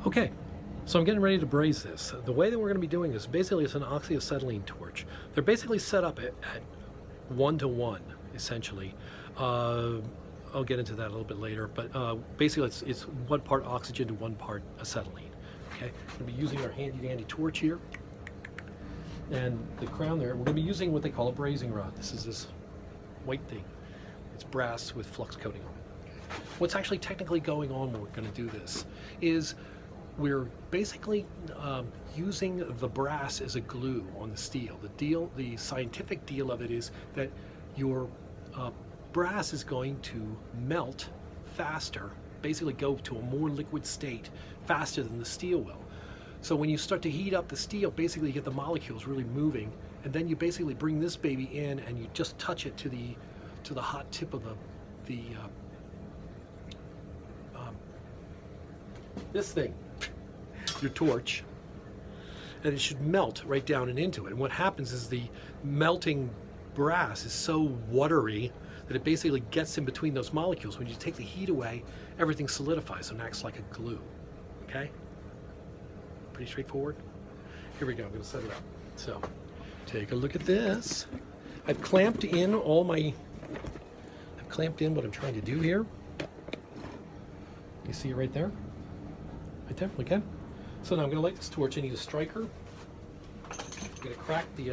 Okay, so I'm getting ready to braise this. The way that we're going to be doing this, basically it's an oxyacetylene torch. They're basically set up at 1-to-1, essentially. I'll get into that a little bit later, but basically it's 1 part oxygen to 1 part acetylene. Okay, we're going to be using our handy dandy torch here. And the crown there, we're going to be using what they call a braising rod. This is this white thing. It's brass with flux coating on it. What's actually technically going on when we're going to do this is we're basically using the brass as a glue on the steel. The scientific deal of it is that your brass is going to melt faster, basically go to a more liquid state faster than the steel will. So when you start to heat up the steel, basically you get the molecules really moving, and then you basically bring this baby in and you just touch it to the hot tip of this thing, your torch, and it should melt right down and into it. And what happens is the melting brass is so watery that it basically gets in between those molecules. When you take the heat away, everything solidifies and acts like a glue. Okay? Pretty straightforward. Here we go. I'm going to set it up. So, take a look at this. I've clamped in what I'm trying to do here. You see it right there? Right there? Okay. So now I'm going to light this torch. I need a striker. I'm going to crack the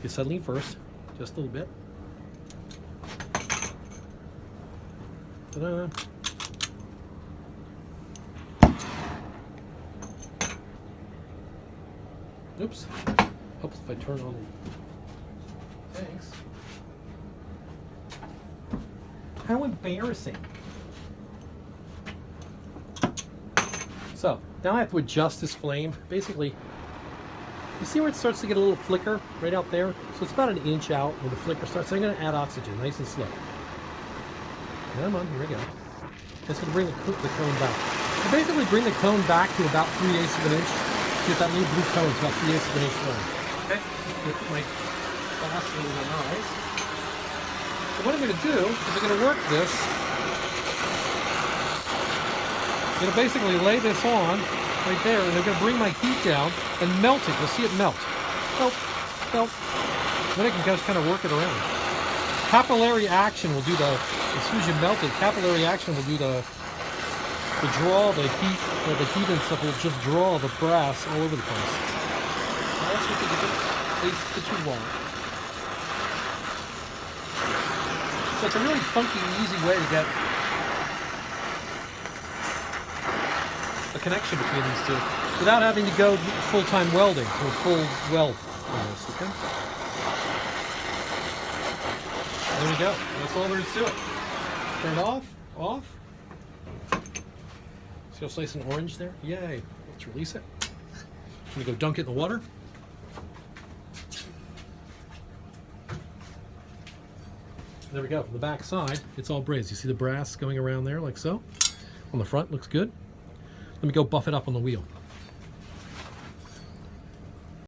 acetylene first, just a little bit. Ta-da. Oops. Helps if I turn on the tanks. How embarrassing. So, now I have to adjust this flame. Basically, you see where it starts to get a little flicker right out there? So it's about an inch out where the flicker starts. So I'm going to add oxygen, nice and slow. Come on, here we go. Just going to bring the cone back. So basically bring the cone back to about 3/8 of an inch. Get that little blue cone to about 3/8 of an inch long. Okay, put my glass in my eyes. So what I'm going to do is I'm going to work this. I'm going to basically lay this on right there, and I'm going to bring my heat down and melt it. You'll see it melt. Melt, melt. Then I can just kind of work it around. Capillary action will do as soon as you melt it, capillary action will do the draw, the heat, or the heat and stuff will just draw the brass all over the place. Now that's what you do, at least that you want. So it's a really funky, easy way to get a connection between these two without having to go full-time welding or full weld almost, okay? There we go. That's all there is to it. Turn it off, off. See how nice and orange there? Yay. Let's release it. I'm going to go dunk it in the water. There we go. From the back side, it's all brazed. You see the brass going around there like so? On the front, looks good. Let me go buff it up on the wheel.